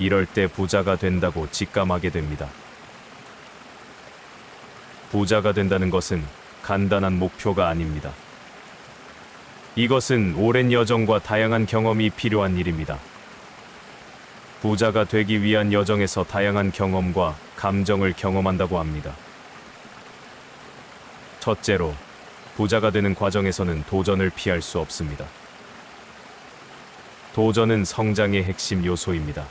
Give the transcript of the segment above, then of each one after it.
이럴 때 부자가 된다고 직감하게 됩니다. 부자가 된다는 것은 간단한 목표가 아닙니다. 이것은 오랜 여정과 다양한 경험이 필요한 일입니다. 부자가 되기 위한 여정에서 다양한 경험과 감정을 경험한다고 합니다. 첫째로, 부자가 되는 과정에서는 도전을 피할 수 없습니다. 도전은 성장의 핵심 요소입니다.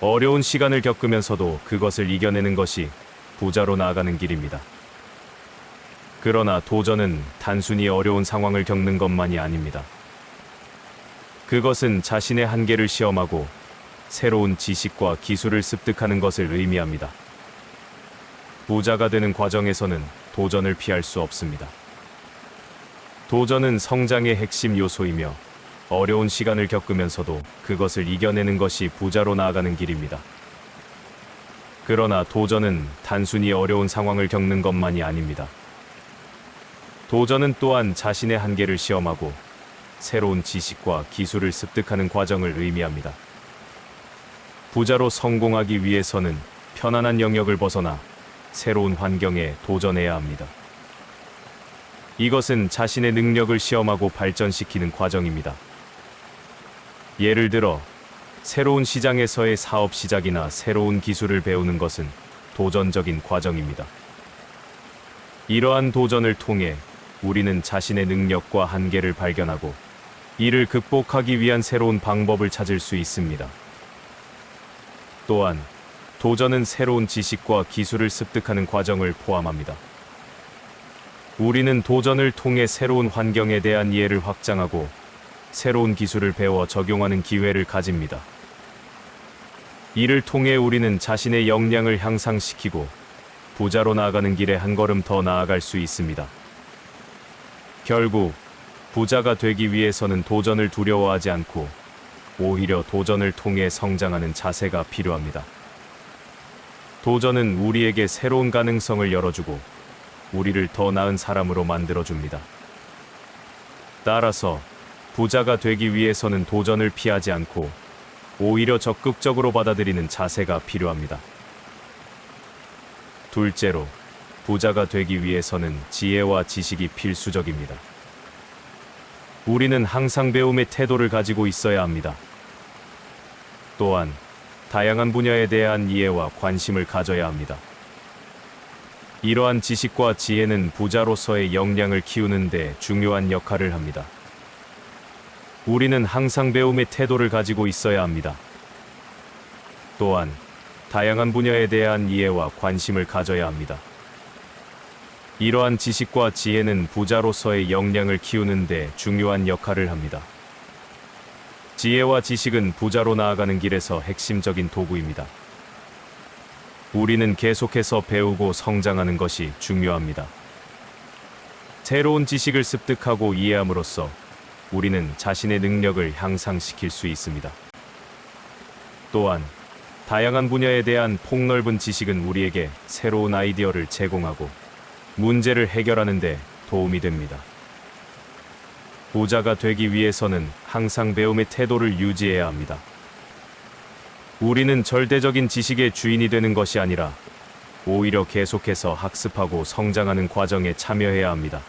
어려운 시간을 겪으면서도 그것을 이겨내는 것이 부자로 나아가는 길입니다. 그러나 도전은 단순히 어려운 상황을 겪는 것만이 아닙니다. 그것은 자신의 한계를 시험하고 새로운 지식과 기술을 습득하는 것을 의미합니다. 부자가 되는 과정에서는 도전을 피할 수 없습니다. 도전은 성장의 핵심 요소이며 어려운 시간을 겪으면서도 그것을 이겨내는 것이 부자로 나아가는 길입니다. 그러나 도전은 단순히 어려운 상황을 겪는 것만이 아닙니다. 도전은 또한 자신의 한계를 시험하고 새로운 지식과 기술을 습득하는 과정을 의미합니다. 부자로 성공하기 위해서는 편안한 영역을 벗어나 새로운 환경에 도전해야 합니다. 이것은 자신의 능력을 시험하고 발전시키는 과정입니다. 예를 들어, 새로운 시장에서의 사업 시작이나 새로운 기술을 배우는 것은 도전적인 과정입니다. 이러한 도전을 통해 우리는 자신의 능력과 한계를 발견하고 이를 극복하기 위한 새로운 방법을 찾을 수 있습니다. 또한 도전은 새로운 지식과 기술을 습득하는 과정을 포함합니다. 우리는 도전을 통해 새로운 환경에 대한 이해를 확장하고 새로운 기술을 배워 적용하는 기회를 가집니다. 이를 통해 우리는 자신의 역량을 향상시키고 부자로 나아가는 길에 한 걸음 더 나아갈 수 있습니다. 결국 부자가 되기 위해서는 도전을 두려워하지 않고 오히려 도전을 통해 성장하는 자세가 필요합니다. 도전은 우리에게 새로운 가능성을 열어주고 우리를 더 나은 사람으로 만들어줍니다. 따라서 부자가 되기 위해서는 도전을 피하지 않고 오히려 적극적으로 받아들이는 자세가 필요합니다. 둘째로, 부자가 되기 위해서는 지혜와 지식이 필수적입니다. 우리는 항상 배움의 태도를 가지고 있어야 합니다. 또한 다양한 분야에 대한 이해와 관심을 가져야 합니다. 이러한 지식과 지혜는 부자로서의 역량을 키우는 데 중요한 역할을 합니다. 우리는 항상 배움의 태도를 가지고 있어야 합니다. 또한 다양한 분야에 대한 이해와 관심을 가져야 합니다. 이러한 지식과 지혜는 부자로서의 역량을 키우는 데 중요한 역할을 합니다. 지혜와 지식은 부자로 나아가는 길에서 핵심적인 도구입니다. 우리는 계속해서 배우고 성장하는 것이 중요합니다. 새로운 지식을 습득하고 이해함으로써 우리는 자신의 능력을 향상시킬 수 있습니다. 또한 다양한 분야에 대한 폭넓은 지식은 우리에게 새로운 아이디어를 제공하고 문제를 해결하는 데 도움이 됩니다. 부자가 되기 위해서는 항상 배움의 태도를 유지해야 합니다. 우리는 절대적인 지식의 주인이 되는 것이 아니라 오히려 계속해서 학습하고 성장하는 과정에 참여해야 합니다.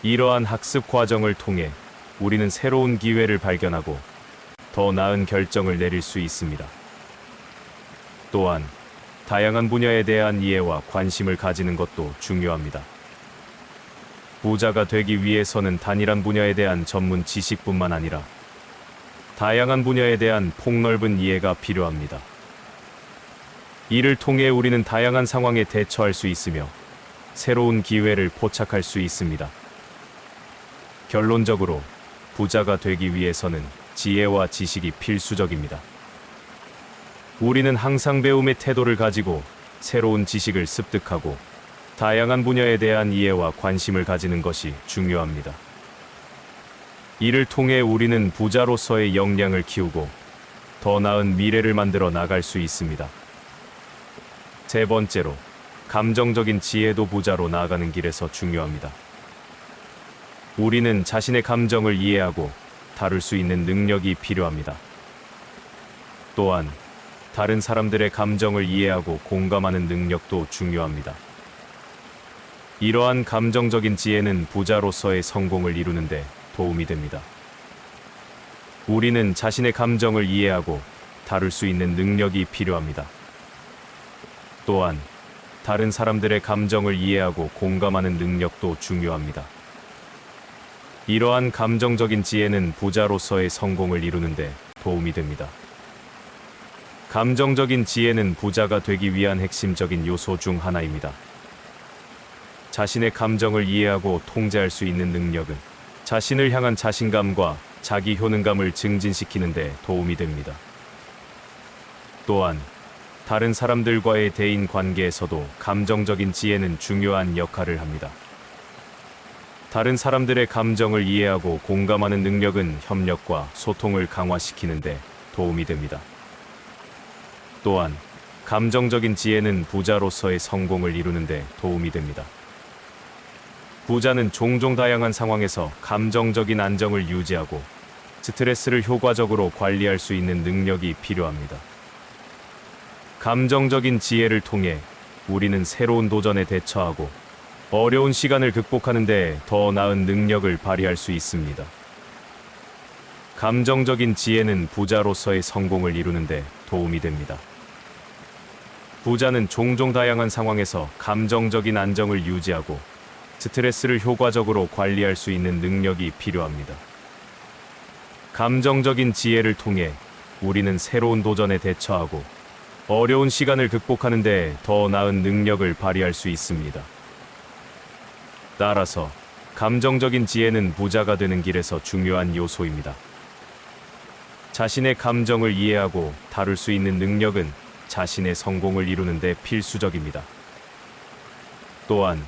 이러한 학습 과정을 통해 우리는 새로운 기회를 발견하고 더 나은 결정을 내릴 수 있습니다. 또한 다양한 분야에 대한 이해와 관심을 가지는 것도 중요합니다. 부자가 되기 위해서는 단일한 분야에 대한 전문 지식뿐만 아니라 다양한 분야에 대한 폭넓은 이해가 필요합니다. 이를 통해 우리는 다양한 상황에 대처할 수 있으며 새로운 기회를 포착할 수 있습니다. 결론적으로 부자가 되기 위해서는 지혜와 지식이 필수적입니다. 우리는 항상 배움의 태도를 가지고 새로운 지식을 습득하고 다양한 분야에 대한 이해와 관심을 가지는 것이 중요합니다. 이를 통해 우리는 부자로서의 역량을 키우고 더 나은 미래를 만들어 나갈 수 있습니다. 세 번째로, 감정적인 지혜도 부자로 나아가는 길에서 중요합니다. 우리는 자신의 감정을 이해하고 다룰 수 있는 능력이 필요합니다. 또한 다른 사람들의 감정을 이해하고 공감하는 능력도 중요합니다. 이러한 감정적인 지혜는 부자로서의 성공을 이루는데 도움이 됩니다. 우리는 자신의 감정을 이해하고 다룰 수 있는 능력이 필요합니다. 또한 다른 사람들의 감정을 이해하고 공감하는 능력도 중요합니다. 이러한 감정적인 지혜는 부자로서의 성공을 이루는데 도움이 됩니다. 감정적인 지혜는 부자가 되기 위한 핵심적인 요소 중 하나입니다. 자신의 감정을 이해하고 통제할 수 있는 능력은 자신을 향한 자신감과 자기 효능감을 증진시키는 데 도움이 됩니다. 또한 다른 사람들과의 대인 관계에서도 감정적인 지혜는 중요한 역할을 합니다. 다른 사람들의 감정을 이해하고 공감하는 능력은 협력과 소통을 강화시키는 데 도움이 됩니다. 또한 감정적인 지혜는 부자로서의 성공을 이루는 데 도움이 됩니다. 부자는 종종 다양한 상황에서 감정적인 안정을 유지하고 스트레스를 효과적으로 관리할 수 있는 능력이 필요합니다. 감정적인 지혜를 통해 우리는 새로운 도전에 대처하고 어려운 시간을 극복하는 데 더 나은 능력을 발휘할 수 있습니다. 감정적인 지혜는 부자로서의 성공을 이루는 데 도움이 됩니다. 부자는 종종 다양한 상황에서 감정적인 안정을 유지하고 스트레스를 효과적으로 관리할 수 있는 능력이 필요합니다. 감정적인 지혜를 통해 우리는 새로운 도전에 대처하고 어려운 시간을 극복하는 데 더 나은 능력을 발휘할 수 있습니다. 따라서 감정적인 지혜는 부자가 되는 길에서 중요한 요소입니다. 자신의 감정을 이해하고 다룰 수 있는 능력은 자신의 성공을 이루는 데 필수적입니다. 또한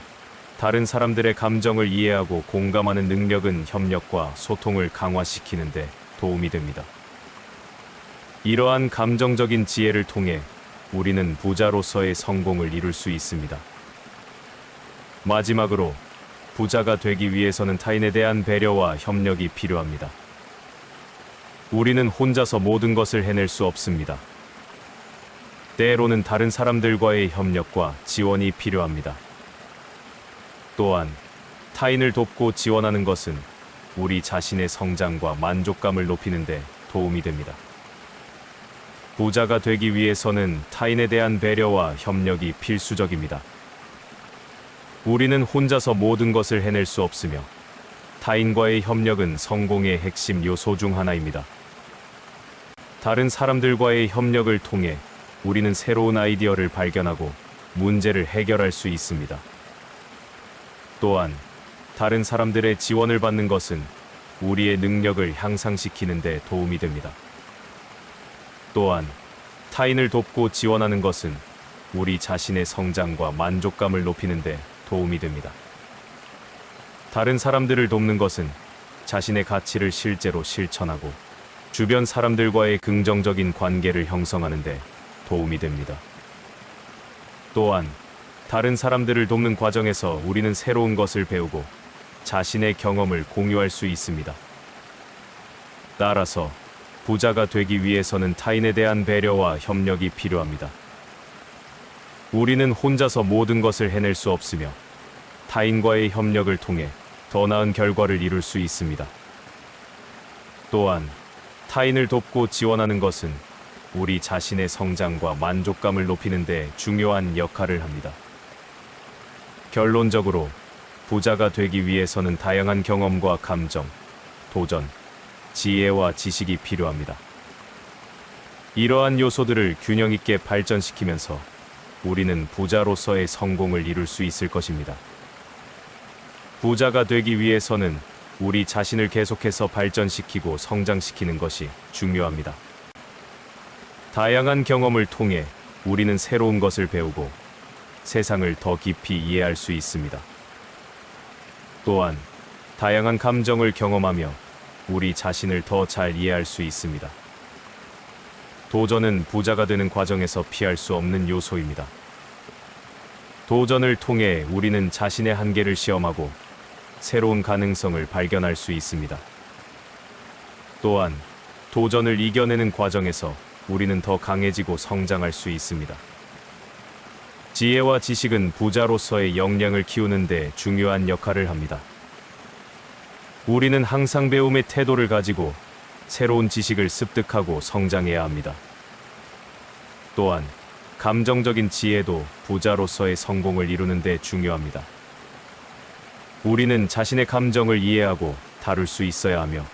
다른 사람들의 감정을 이해하고 공감하는 능력은 협력과 소통을 강화시키는 데 도움이 됩니다. 이러한 감정적인 지혜를 통해 우리는 부자로서의 성공을 이룰 수 있습니다. 마지막으로 부자가 되기 위해서는 타인에 대한 배려와 협력이 필요합니다. 우리는 혼자서 모든 것을 해낼 수 없습니다. 때로는 다른 사람들과의 협력과 지원이 필요합니다. 또한 타인을 돕고 지원하는 것은 우리 자신의 성장과 만족감을 높이는 데 도움이 됩니다. 부자가 되기 위해서는 타인에 대한 배려와 협력이 필수적입니다. 우리는 혼자서 모든 것을 해낼 수 없으며 타인과의 협력은 성공의 핵심 요소 중 하나입니다. 다른 사람들과의 협력을 통해 우리는 새로운 아이디어를 발견하고 문제를 해결할 수 있습니다. 또한 다른 사람들의 지원을 받는 것은 우리의 능력을 향상시키는 데 도움이 됩니다. 또한 타인을 돕고 지원하는 것은 우리 자신의 성장과 만족감을 높이는 데 도움이 됩니다. 다른 사람들을 돕는 것은 자신의 가치를 실제로 실천하고 주변 사람들과의 긍정적인 관계를 형성하는 데 도움이 됩니다. 또한 다른 사람들을 돕는 과정에서 우리는 새로운 것을 배우고 자신의 경험을 공유할 수 있습니다. 따라서 부자가 되기 위해서는 타인에 대한 배려와 협력이 필요합니다. 우리는 혼자서 모든 것을 해낼 수 없으며 타인과의 협력을 통해 더 나은 결과를 이룰 수 있습니다. 또한 타인을 돕고 지원하는 것은 우리 자신의 성장과 만족감을 높이는 데 중요한 역할을 합니다. 결론적으로 부자가 되기 위해서는 다양한 경험과 감정, 도전, 지혜와 지식이 필요합니다. 이러한 요소들을 균형 있게 발전시키면서 우리는 부자로서의 성공을 이룰 수 있을 것입니다. 부자가 되기 위해서는 우리 자신을 계속해서 발전시키고 성장시키는 것이 중요합니다. 다양한 경험을 통해 우리는 새로운 것을 배우고 세상을 더 깊이 이해할 수 있습니다. 또한 다양한 감정을 경험하며 우리 자신을 더 잘 이해할 수 있습니다. 도전은 부자가 되는 과정에서 피할 수 없는 요소입니다. 도전을 통해 우리는 자신의 한계를 시험하고 새로운 가능성을 발견할 수 있습니다. 또한 도전을 이겨내는 과정에서 우리는 더 강해지고 성장할 수 있습니다. 지혜와 지식은 부자로서의 역량을 키우는 데 중요한 역할을 합니다. 우리는 항상 배움의 태도를 가지고 새로운 지식을 습득하고 성장해야 합니다. 또한 감정적인 지혜도 부자로서의 성공을 이루는 데 중요합니다. 우리는 자신의 감정을 이해하고 다룰 수 있어야 하며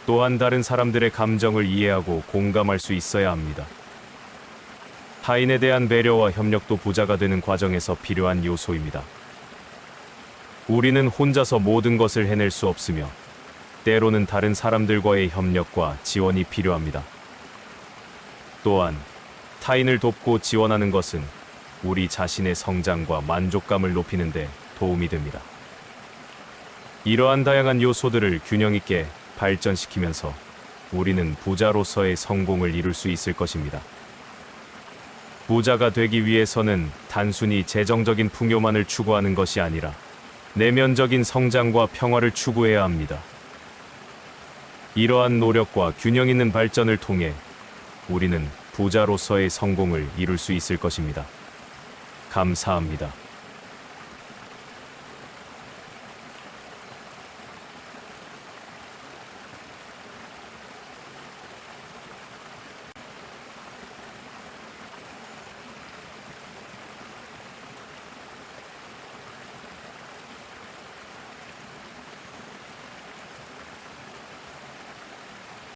또한 다른 사람들의 감정을 이해하고 공감할 수 있어야 합니다. 타인에 대한 배려와 협력도 부자가 되는 과정에서 필요한 요소입니다. 우리는 혼자서 모든 것을 해낼 수 없으며 때로는 다른 사람들과의 협력과 지원이 필요합니다. 또한 타인을 돕고 지원하는 것은 우리 자신의 성장과 만족감을 높이는 데 도움이 됩니다. 이러한 다양한 요소들을 균형 있게 발전시키면서 우리는 부자로서의 성공을 이룰 수 있을 것입니다. 부자가 되기 위해서는 단순히 재정적인 풍요만을 추구하는 것이 아니라 내면적인 성장과 평화를 추구해야 합니다. 이러한 노력과 균형 있는 발전을 통해 우리는 부자로서의 성공을 이룰 수 있을 것입니다. 감사합니다.